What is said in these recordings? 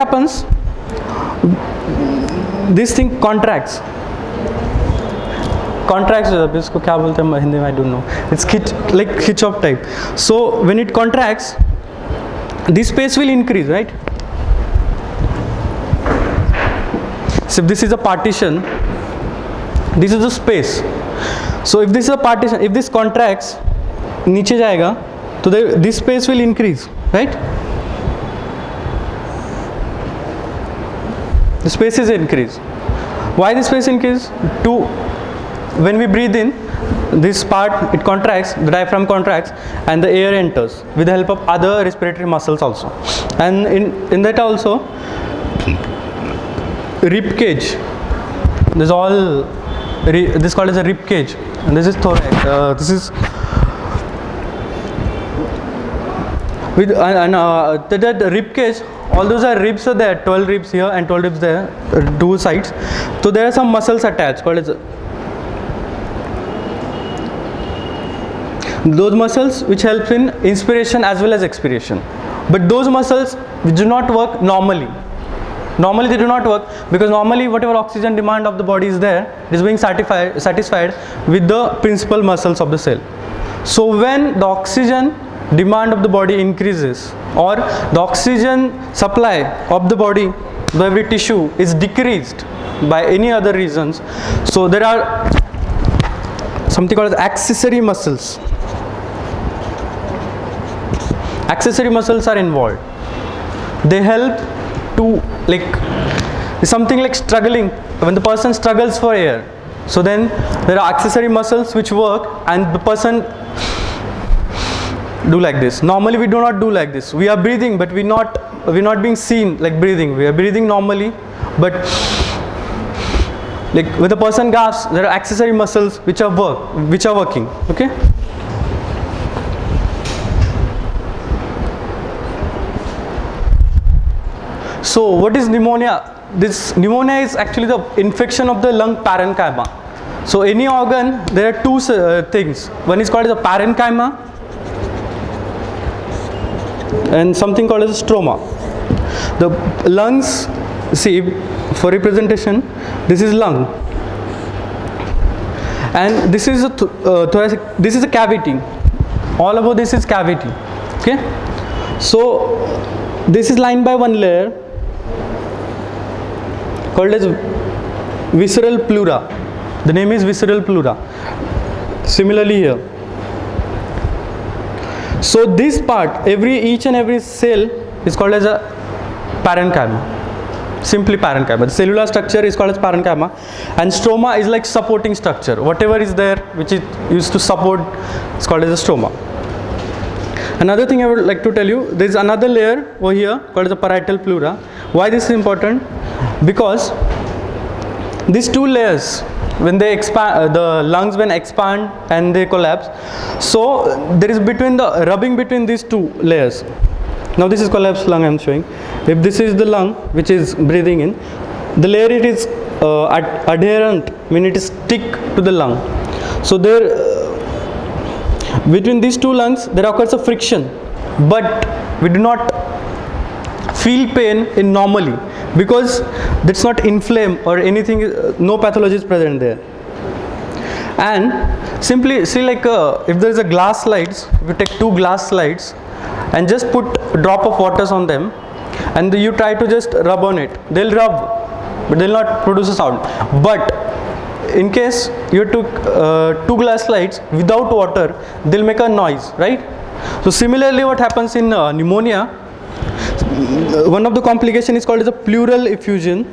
happens? This thing contracts. इसको क्या बोलते हैं हिंदी में, I don't know. It's like hitch-up type. So when it contracts, this space will increase, right? So if this is a partition, this is the space. So if this is a partition, if this contracts, नीचे जाएगा, तो this space will increase, right? The space is increased. Why the space increase? When we breathe in, this part it contracts, the diaphragm contracts, and the air enters with the help of other respiratory muscles also. And in that also, rib cage. This is all. This is called as a rib cage, and this is thorax. This is with that rib cage. All those are ribs are there, 12 ribs here and 12 ribs there, two sides. So there are some muscles attached called as those muscles which help in inspiration as well as expiration. But those muscles which do not work normally. Normally they do not work because normally whatever oxygen demand of the body is there, it is being satisfied with the principal muscles of the cell. So when the oxygen demand of the body increases or the oxygen supply of the body, the every tissue is decreased by any other reasons, so there are something called as accessory muscles. Accessory muscles are involved. They help to, like, something like struggling, when the person struggles for air, so then there are accessory muscles which work and the person do like this. Normally we do not do like this. We are breathing, but we're not being seen like breathing. We are breathing normally, but like when the person gasps, there are accessory muscles which are working. Okay. So what is pneumonia? This pneumonia is actually the infection of the lung parenchyma. So any organ, there are two things. One is called as a parenchyma and something called as a stroma. The lungs, see, for representation, this is lung, and this is a thoracic. This is a cavity. All about this is cavity. Okay. So this is lined by one layer called as visceral pleura. The name is visceral pleura. Similarly here. So this part, each and every cell is called as a parenchyma. Simply parenchyma. The cellular structure is called as parenchyma, and stroma is like supporting structure. Whatever is there which is used to support is called as a stroma. Another thing I would like to tell you, there is another layer over here called as a parietal pleura. Why this is important? Because these two layers, when they expand, the lungs when expand and they collapse, so there is rubbing between these two layers. Now this is collapsed lung I am showing. If this is the lung which is breathing in, the layer it is adherent, mean it is stick to the lung. So there between these two lungs there occurs a friction, but we do not feel pain in normally because that's not inflamed or anything, no pathology is present there. And simply see, like if there is a glass slides, if you take two glass slides and just put a drop of waters on them and you try to just rub on it, they'll rub but they'll not produce a sound. But in case you took two glass slides without water, they'll make a noise, right? So similarly what happens in pneumonia, one of the complications is called as a pleural effusion.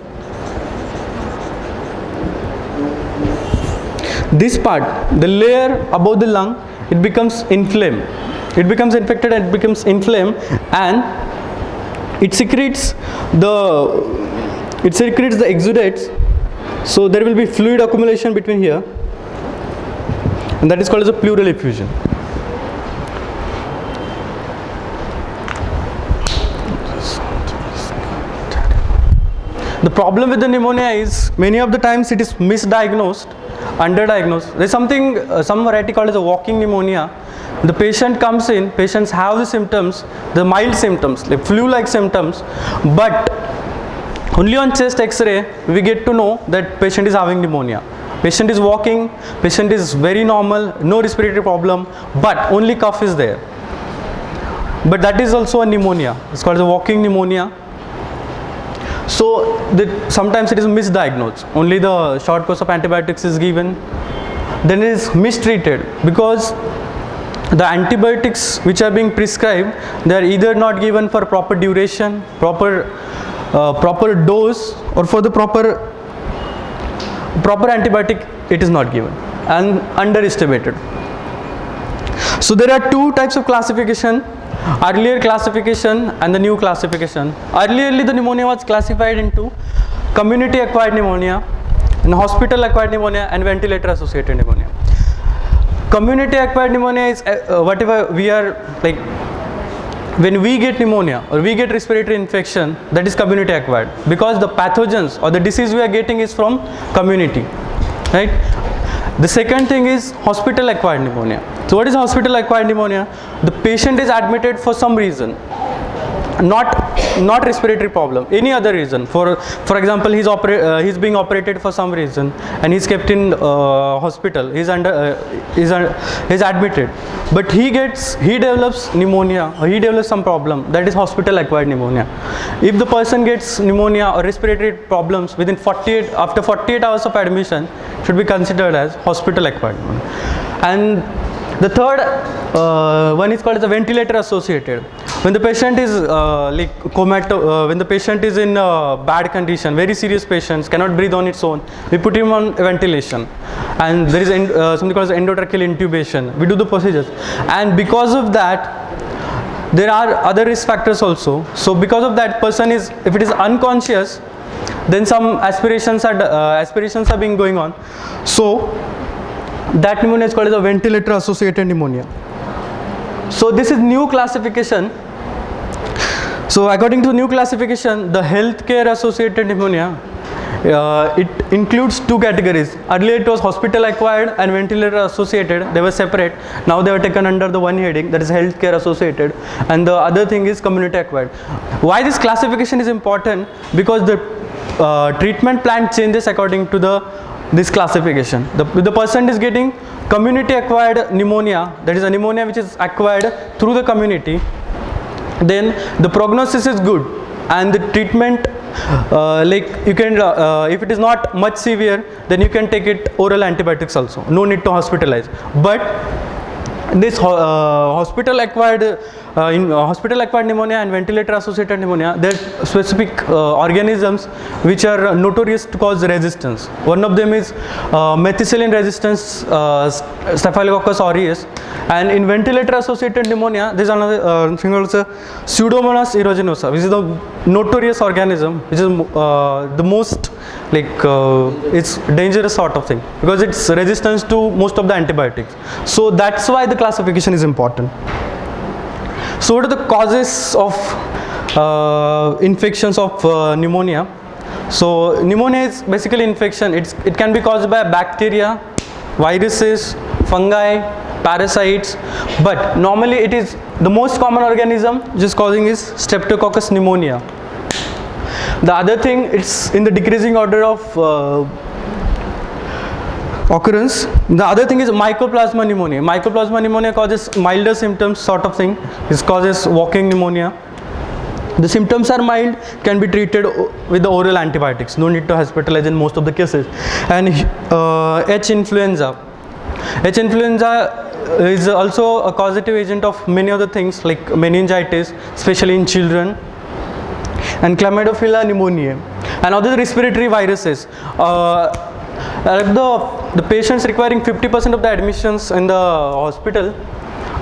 This part, the layer above the lung, it becomes inflamed. It becomes infected and it becomes inflamed, and it secretes the exudates. So there will be fluid accumulation between here, and that is called as a pleural effusion. The problem with the pneumonia is many of the times it is misdiagnosed, underdiagnosed. There is some variety called as a walking pneumonia. The patient comes in, patients have the symptoms, the mild symptoms, like flu-like symptoms, but Only on chest X-ray we get to know that patient is having pneumonia. Patient is walking, patient is very normal, no respiratory problem, but only cough is there. But that is also a pneumonia. It's called a walking pneumonia. So sometimes it is misdiagnosed. Only the short course of antibiotics is given. Then it is mistreated because the antibiotics which are being prescribed, they are either not given for proper duration, proper dose, or for the proper antibiotic it is not given and underestimated. So there are two types of classification: earlier classification and the new classification. Earlier the pneumonia was classified into community acquired pneumonia, and hospital acquired pneumonia, and ventilator associated pneumonia. Community acquired pneumonia is whatever we are like, when we get pneumonia or we get respiratory infection, that is community acquired, because the pathogens or the disease we are getting is from community, right? The second thing is hospital acquired pneumonia. So what is hospital acquired pneumonia? The patient is admitted for some reason, not respiratory problem, any other reason. For example, he's being operated for some reason and he's kept in hospital. He's admitted, but he develops pneumonia or he develops some problem. That is hospital acquired pneumonia. If the person gets pneumonia or respiratory problems after 48 hours of admission, should be considered as hospital acquired pneumonia. And the third one is called as a ventilator associated. When the patient is when the patient is in bad condition, very serious patients, cannot breathe on its own, we put him on ventilation, and there is something called as endotracheal intubation. We do the procedures, and because of that there are other risk factors also. So because of that, person is, if it is unconscious, then some aspirations are being going on. So that pneumonia is called as a ventilator associated pneumonia. So this is new classification. So according to new classification, the healthcare associated pneumonia, it includes two categories. Earlier it was hospital acquired and ventilator associated. They were separate. Now they were taken under the one heading, that is healthcare associated, and the other thing is community acquired. Why this classification is important? Because the treatment plan changes according to this classification. The person is getting community acquired pneumonia, that is a pneumonia which is acquired through the community, then the prognosis is good, and the treatment you can if it is not much severe, then you can take it oral antibiotics also, no need to hospitalize. But this hospital acquired pneumonia and ventilator associated pneumonia, there are specific organisms which are notorious to cause resistance. One of them is methicillin resistance Staphylococcus aureus, and in ventilator associated pneumonia there is another thing also, Pseudomonas aeruginosa, which is the notorious organism, which is the most it's dangerous sort of thing, because it's resistance to most of the antibiotics. So that's why the classification is important. So what are the causes of infections of pneumonia? So pneumonia is basically infection. It can be caused by bacteria, viruses, fungi, parasites, but normally it is the most common organism which is causing is Streptococcus pneumonia. The other thing, it's in the decreasing order of occurrence. The other thing is Mycoplasma pneumonia. Mycoplasma pneumonia causes milder symptoms sort of thing. It causes walking pneumonia. The symptoms are mild, can be treated with the oral antibiotics. No need to hospitalize in most of the cases. And H. influenza. H. influenza is also a causative agent of many other things like meningitis, especially in children, and Chlamydophila pneumoniae, and other respiratory viruses. The patients requiring 50% of the admissions in the hospital,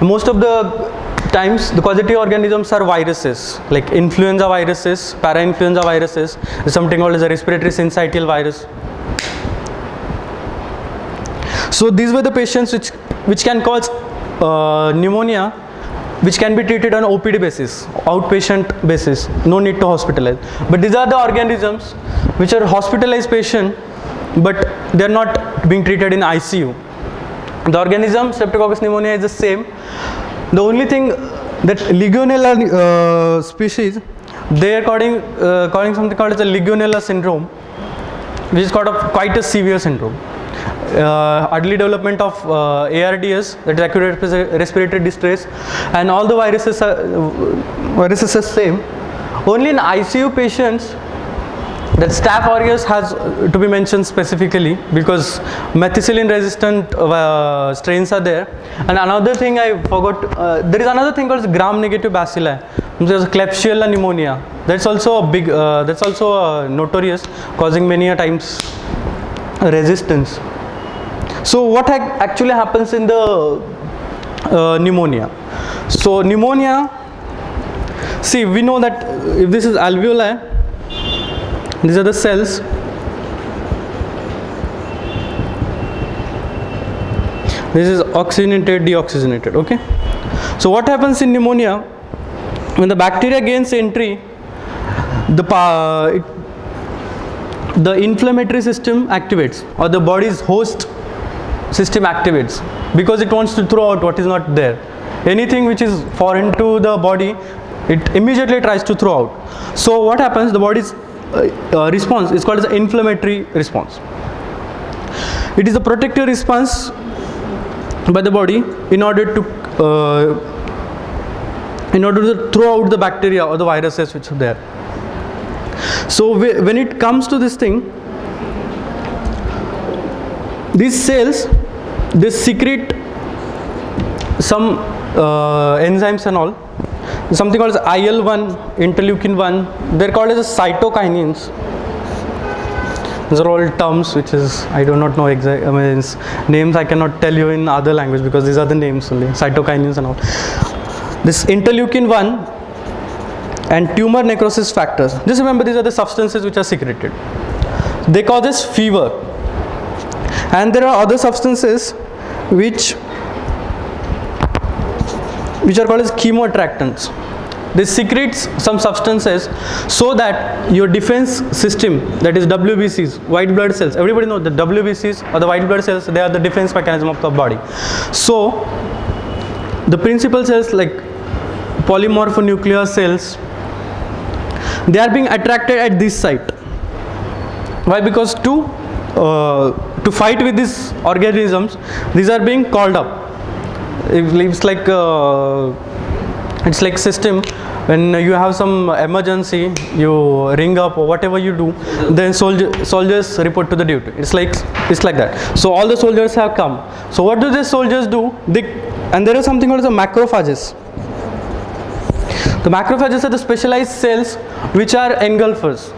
most of the times the causative organisms are viruses like influenza viruses, para-influenza viruses, something called as a respiratory syncytial virus. So these were the patients which can cause pneumonia, which can be treated on OPD basis, outpatient basis, no need to hospitalize. But these are the organisms which are hospitalized patient, but they are not being treated in ICU. The organism Streptococcus pneumonia is the same. The only thing that Legionella species they are calling something called as a Legionella syndrome, which is quite a severe syndrome. Early development of ARDS, that is acute respiratory distress, and all the viruses are same. Only in ICU patients, that Staph aureus has to be mentioned specifically because methicillin resistant strains are there. And another thing I forgot, there is another thing called gram negative bacilli. There is Klebsiella Pneumonia. That's also a big, that's also notorious, causing many a times resistance. So what actually happens in the pneumonia? So pneumonia, see, we know that if this is alveoli, these are the cells. This is oxygenated, deoxygenated. Okay. So what happens in pneumonia? When the bacteria gains entry, the inflammatory system activates, or the body's host system activates, because it wants to throw out what is not there. Anything which is foreign to the body, it immediately tries to throw out. So what happens? The body's response is called as an inflammatory response. It is a protective response by the body in order to throw out the bacteria or the viruses which are there. So when it comes to this thing, these cells, they secrete some enzymes and all, something called as IL-1, interleukin-1. They're called as cytokinins. These are all terms which is, I do not know exact names. I cannot tell you in other language because these are the names only, cytokinins and all. This interleukin-1 and tumor necrosis factors. Just remember, these are the substances which are secreted. They causes fever. And there are other substances which are called as chemoattractants. They secrete some substances so that your defense system, that is WBCs, white blood cells, everybody knows the WBCs or the white blood cells, they are the defense mechanism of the body. So the principal cells like polymorphonuclear cells, they are being attracted at this site. Why? Because to fight with these organisms, these are being called up. It's like system. When you have some emergency, you ring up or whatever you do, then soldiers report to the duty. It's like that. So all the soldiers have come. So what do these soldiers do? And there is something called the macrophages. The macrophages are the specialized cells which are engulfers.